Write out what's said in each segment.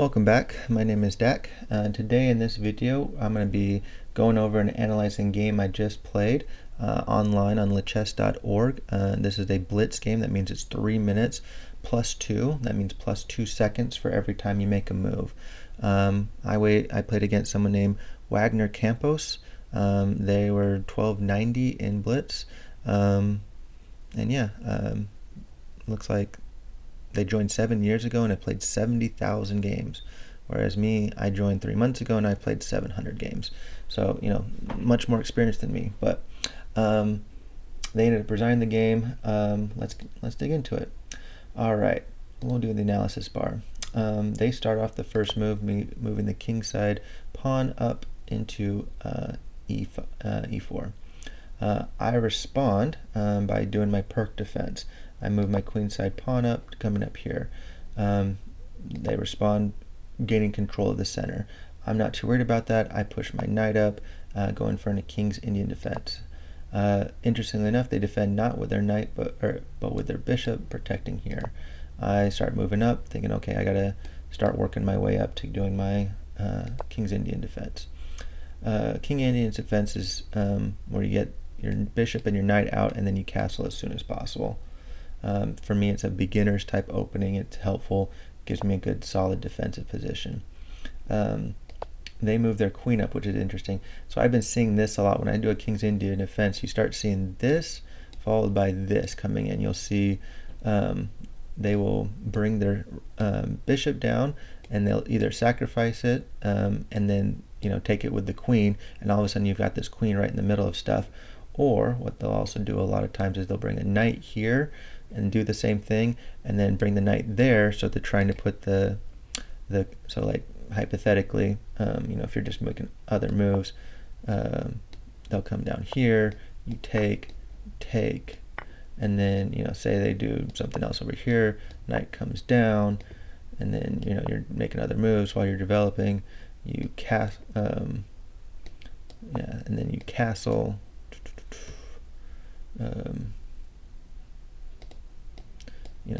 Welcome back. My name is Dak. Today in this video I'm going to be going over and analyzing a game I just played online on lechess.org. This is a blitz game. That means it's 3 minutes plus 2. That means plus 2 seconds for every time you make a move. I played against someone named Wagner Campos. They were 1290 in blitz. Looks like they joined 7 years ago and I played 70,000 games. Whereas me, I joined 3 months ago and I played 700 games. So, much more experience than me. But they ended up resigning the game. Let's dig into it. All right, we'll do the analysis bar. They start off the first move, moving the king side pawn up into e4. I respond by doing my perk defense. I move my queen side pawn up, coming up here. They respond, gaining control of the center. I'm not too worried about that. I push my knight up, going for a king's Indian defense. Interestingly enough, they defend not with their knight, but with their bishop, protecting here. I start moving up, thinking, okay, I gotta start working my way up to doing my king's Indian defense. King Indian defense is where you get your bishop and your knight out, and then you castle as soon as possible. For me, it's a beginner's type opening. It's helpful, gives me a good solid defensive position. They move their queen up, which is interesting. So I've been seeing this a lot. When I do a King's Indian defense, you start seeing this followed by this coming in. You'll see they will bring their bishop down, and they'll either sacrifice it and then take it with the queen, and all of a sudden you've got this queen right in the middle of stuff. Or what they'll also do a lot of times is they'll bring a knight here and do the same thing, and then bring the knight there. So they're trying to put so like hypothetically, if you're just making other moves, they'll come down here, you take, and then say they do something else over here, knight comes down, and then you're making other moves while you're developing. You and then you castle.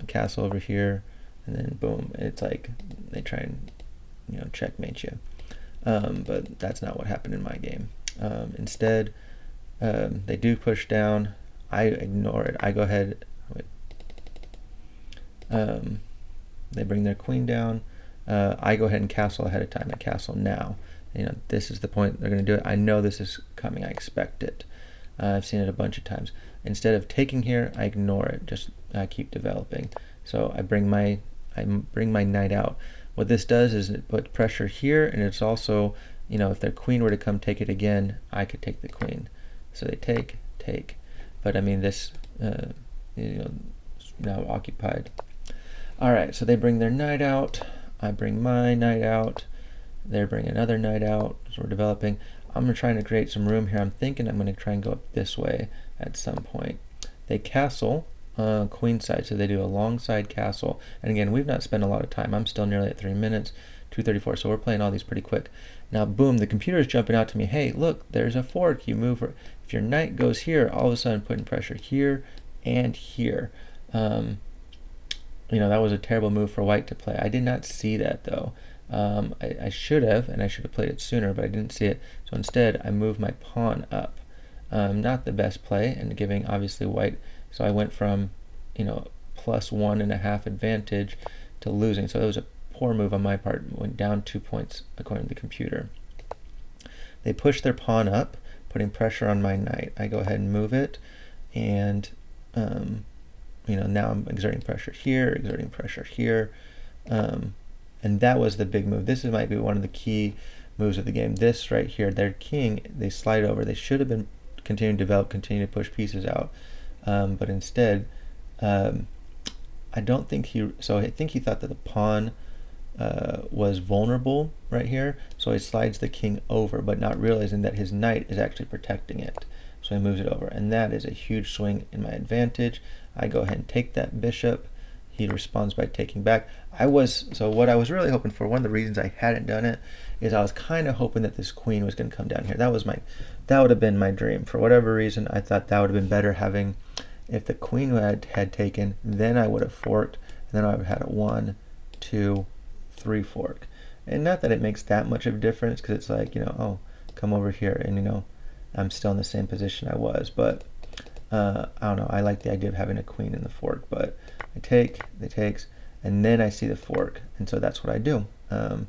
Castle over here, and then boom, it's like they try and checkmate you, but that's not what happened in my game. Instead, they do push down. I ignore it. I go ahead. They bring their queen down. I go ahead and castle ahead of time. I castle now. This is the point they're going to do it. I know this is coming. I expect it. I've seen it a bunch of times. Instead of taking here, I ignore it. Just keep developing. So I bring my knight out. What this does is it puts pressure here, and it's also, if their queen were to come take it again, I could take the queen. So they take, but I mean this, now occupied. All right, so they bring their knight out. I bring my knight out. They bring another knight out. So we're developing. I'm trying to create some room here. I'm thinking I'm going to try and go up this way at some point. They castle queen side, so they do a long side castle. And again, we've not spent a lot of time. I'm still nearly at 3 minutes, 2:34. So we're playing all these pretty quick. Now, boom, the computer is jumping out to me. Hey, look, there's a fork. You move. If your knight goes here, all of a sudden putting pressure here and here. That was a terrible move for white to play. I did not see that though. I should have, and I should have played it sooner, but I didn't see it. So instead, I moved my pawn up. Not the best play, and giving obviously white. So I went from, plus 1.5 advantage to losing. So that was a poor move on my part. Went down 2 points according to the computer. They push their pawn up, putting pressure on my knight. I go ahead and move it, and now I'm exerting pressure here, and that was the big move. This might be one of the key moves of the game. This right here, their king, they slide over. They should have been continuing to develop, continue to push pieces out, but instead, I think he thought that the pawn was vulnerable right here, so he slides the king over, but not realizing that his knight is actually protecting it. So he moves it over, and that is a huge swing in my advantage. I go ahead and take that bishop. He responds by taking back. So what I was really hoping for, one of the reasons I hadn't done it, is I was kind of hoping that this queen was going to come down here. That would have been my dream. For whatever reason, I thought that would have been better having, if the queen had taken, then I would have forked, and then I would have had a 1, 2, 3 fork. And not that it makes that much of a difference, because it's like, oh, come over here, and I'm still in the same position I was. But I don't know, I like the idea of having a queen in the fork. But I take, the takes, and then I see the fork, and so that's what I do. And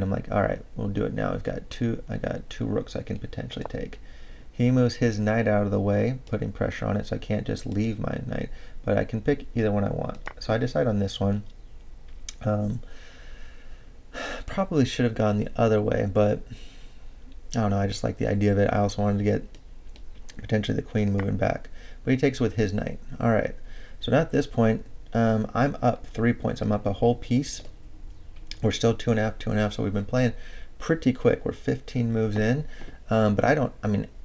I'm like, all right, we'll do it now. I got two rooks I can potentially take. He moves his knight out of the way, putting pressure on it, so I can't just leave my knight, but I can pick either one I want. So I decide on this one. Probably should have gone the other way, but I don't know, I just like the idea of it. I also wanted to get potentially the queen moving back, but he takes with his knight. All right, so now at this point, I'm up 3 points. I'm up a whole piece. We're still 2.5, so we've been playing pretty quick. We're 15 moves in, but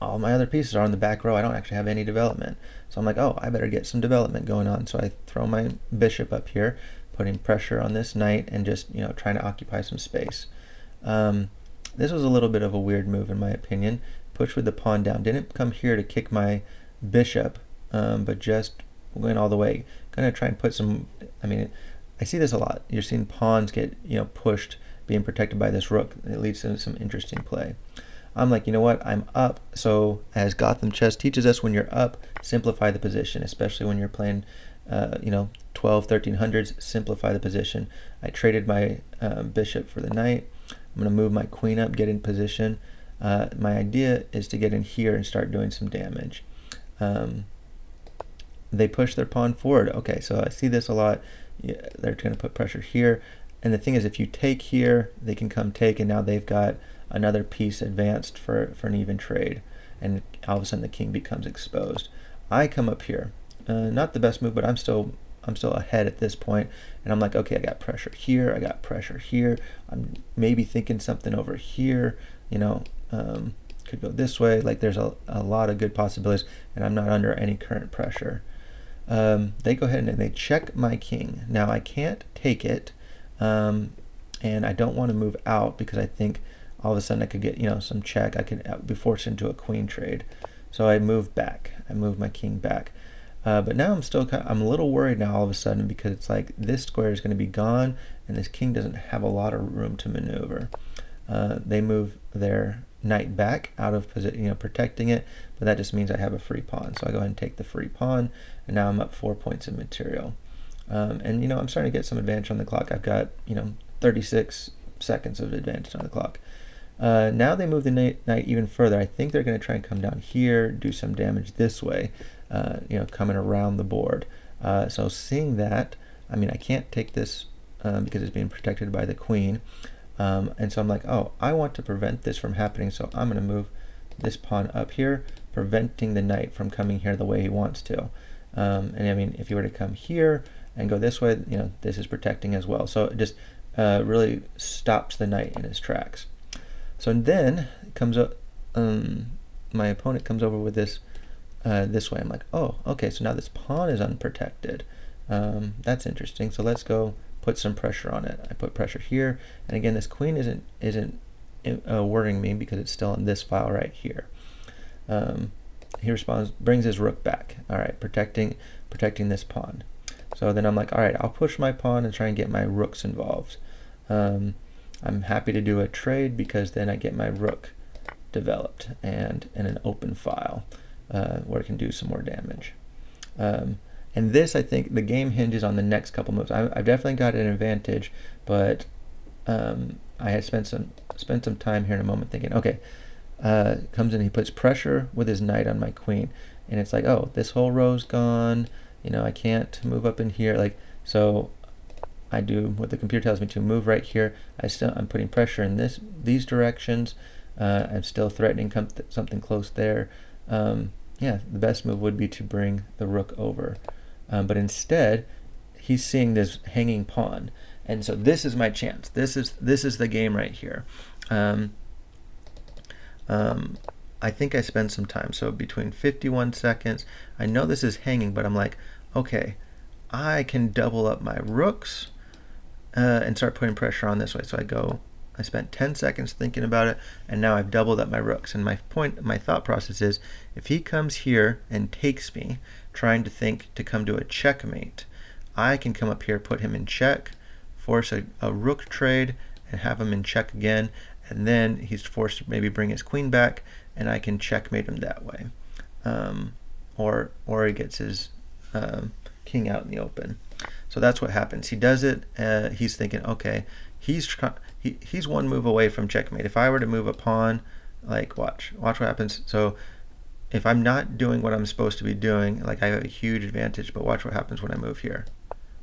all my other pieces are on the back row. I don't actually have any development. So I'm like, oh, I better get some development going on. So I throw my bishop up here, putting pressure on this knight and just, trying to occupy some space. This was a little bit of a weird move in my opinion. Push with the pawn down. Didn't come here to kick my bishop, but just went all the way. Gonna try and put some, I see this a lot. You're seeing pawns get, pushed, being protected by this rook. It leads to some interesting play. I'm like, you know what? I'm up. So as Gotham Chess teaches us, when you're up, simplify the position, especially when you're playing, 12, 1300s, simplify the position. I traded my bishop for the knight. I'm going to move my queen up, get in position. My idea is to get in here and start doing some damage. They push their pawn forward. Okay, so I see this a lot. Yeah, they're going to put pressure here. And the thing is, if you take here, they can come take, and now they've got another piece advanced for an even trade. And all of a sudden the king becomes exposed. I come up here. Not the best move, but I'm still ahead at this point. And I'm like, okay, I got pressure here, I got pressure here. I'm maybe thinking something over here, could go this way. Like there's a lot of good possibilities, and I'm not under any current pressure. They go ahead and they check my king. Now I can't take it, and I don't want to move out because I think all of a sudden I could get some check. I could be forced into a queen trade. So I move back. I move my king back. But now I'm a little worried now all of a sudden, because it's like this square is going to be gone, and this king doesn't have a lot of room to maneuver. They move their knight back out of position, protecting it, but that just means I have a free pawn. So I go ahead and take the free pawn, and now I'm up 4 points of material. And I'm starting to get some advantage on the clock. I've got 36 seconds of advantage on the clock. Now they move the knight even further. I think they're going to try and come down here, do some damage this way, coming around the board. So seeing that, I can't take this because it's being protected by the queen. And so I'm like, oh, I want to prevent this from happening, so I'm going to move this pawn up here, preventing the knight from coming here the way he wants to. And if you were to come here and go this way, this is protecting as well. So it just really stops the knight in his tracks. So then it comes up, my opponent comes over with this this way. I'm like, oh, okay, so now this pawn is unprotected. That's interesting. So let's go put some pressure on it. I put pressure here, and again, this queen isn't worrying me because it's still in this file right here. He responds, brings his rook back. All right, protecting this pawn. So then I'm like, all right, I'll push my pawn and try and get my rooks involved. I'm happy to do a trade because then I get my rook developed and in an open file where it can do some more damage. And this, I think, the game hinges on the next couple moves. I've definitely got an advantage, but I had spent some time here in a moment thinking, okay, comes in, he puts pressure with his knight on my queen, and it's like, oh, this whole row's gone. I can't move up in here. So I do what the computer tells me to, move right here. I'm putting pressure in these directions. I'm still threatening something close there. Yeah, the best move would be to bring the rook over. But instead, he's seeing this hanging pawn. And so this is my chance. This is the game right here. I think I spent some time. So between 51 seconds, I know this is hanging, but I'm like, okay, I can double up my rooks and start putting pressure on this way. So I spent 10 seconds thinking about it, and now I've doubled up my rooks. And my thought process is, if he comes here and takes me, trying to come to a checkmate, I can come up here, put him in check, force a rook trade, and have him in check again, and then he's forced to maybe bring his queen back, and I can checkmate him that way. Or he gets his king out in the open. So that's what happens. He does it. He's thinking, okay, he's one move away from checkmate. If I were to move a pawn, like watch what happens. So if I'm not doing what I'm supposed to be doing, like I have a huge advantage, but watch what happens when I move here.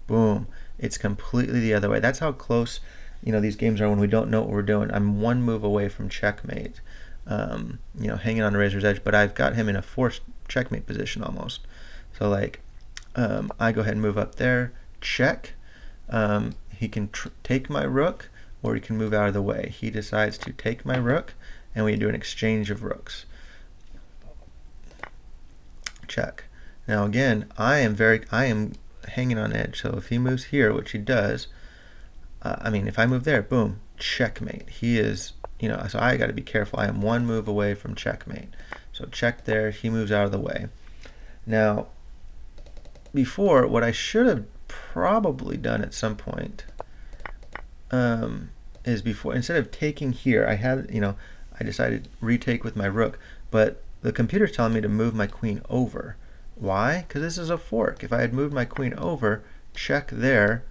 Boom. It's completely the other way. That's how close, these games are when we don't know what we're doing. I'm one move away from checkmate, hanging on the razor's edge, but I've got him in a forced checkmate position almost. So like, I go ahead and move up there, check. He can take my rook, or he can move out of the way. He decides to take my rook, and we do an exchange of rooks. Check. Now again, I am hanging on edge. So if he moves here, which he does, if I move there, boom, checkmate. He is, so I got to be careful. I am one move away from checkmate. So check there. He moves out of the way. Now, before, what I should have probably done at some point is before, instead of taking here, I had, I decided to retake with my rook, but the computer's telling me to move my queen over. Why? Because this is a fork. If I had moved my queen over, check there,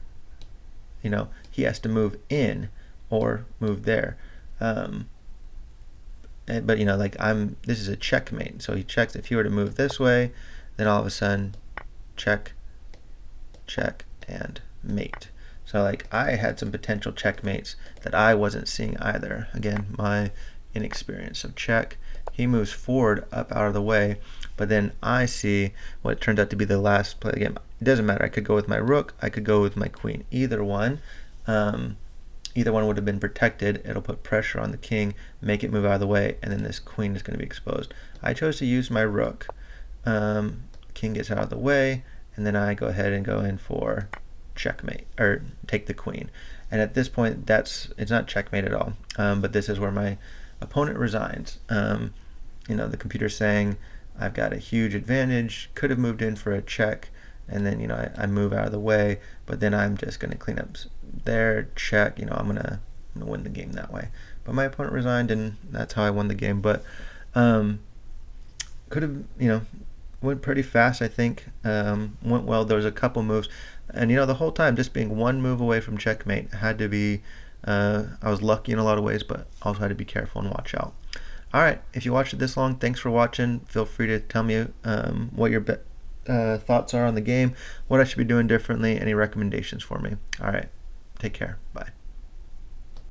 he has to move in or move there. But this is a checkmate. So he checks. If he were to move this way, then all of a sudden, check, check, and mate. So like I had some potential checkmates that I wasn't seeing either. Again, my inexperience. So check. He moves forward up out of the way, but then I see what turned out to be the last play of the game. It doesn't matter. I could go with my rook. I could go with my queen. Either one would have been protected. It'll put pressure on the king, make it move out of the way, and then this queen is going to be exposed. I chose to use my rook. King gets out of the way, and then I go ahead and go in for checkmate, or take the queen. And at this point, it's not checkmate at all. But this is where my opponent resigns. The computer's saying I've got a huge advantage, could have moved in for a check, and then I move out of the way, but then I'm just going to clean up there, check. I'm going to win the game that way. But my opponent resigned, and that's how I won the game. But could have went pretty fast, I think. Went well. There was a couple moves, and the whole time just being one move away from checkmate had to be. I was lucky in a lot of ways, but also had to be careful and watch out. Alright, if you watched it this long, thanks for watching. Feel free to tell me what your thoughts are on the game, what I should be doing differently, any recommendations for me. Alright, take care. Bye.